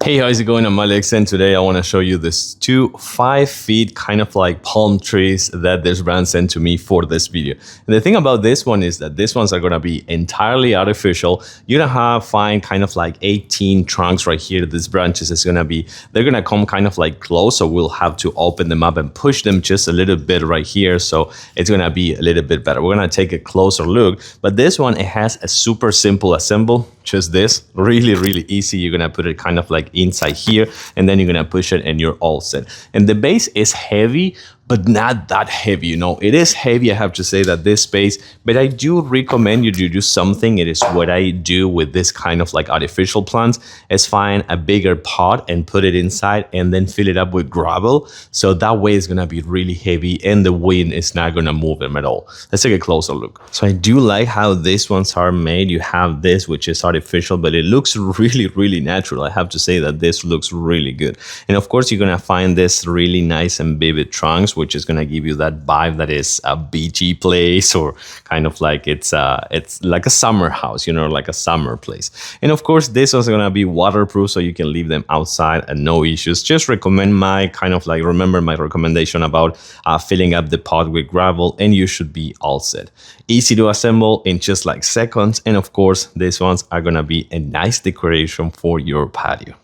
Hey, how's it going? I'm Alex, and today I want to show you these two 5 feet kind of like palm trees that this brand sent to me for this video. And the thing about this one is that these ones are going to be entirely artificial. You're going to find kind of like 18 trunks right here. These branches is going to be, they're going to come kind of like close, so we'll have to open them up and push them just a little bit right here. So it's going to be a little bit better. We're going to take a closer look, but this one, it has a super simple assemble. Just this, really easy. You're gonna put it kind of like inside here, and then you're gonna push it and you're all set. And the base is heavy, but not that heavy, you know. It is heavy, I have to say, that this space, but I do recommend you to do something. It is what I do with this kind of like artificial plants, is find a bigger pot and put it inside and then fill it up with gravel. So that way it's gonna be really heavy and the wind is not gonna move them at all. Let's take a closer look. So I do like how these ones are made. You have this, which is artificial, but it looks really natural. I have to say that this looks really good. And of course, you're gonna find this really nice and vivid trunks, which is going to give you that vibe that is a beachy place, or kind of like it's like a summer house, you know, like a summer place. And of course, this is going to be waterproof, so you can leave them outside and no issues. Just recommend my kind of like, remember my recommendation about filling up the pot with gravel, and you should be all set. Easy to assemble in just like seconds. And of course, these ones are going to be a nice decoration for your patio.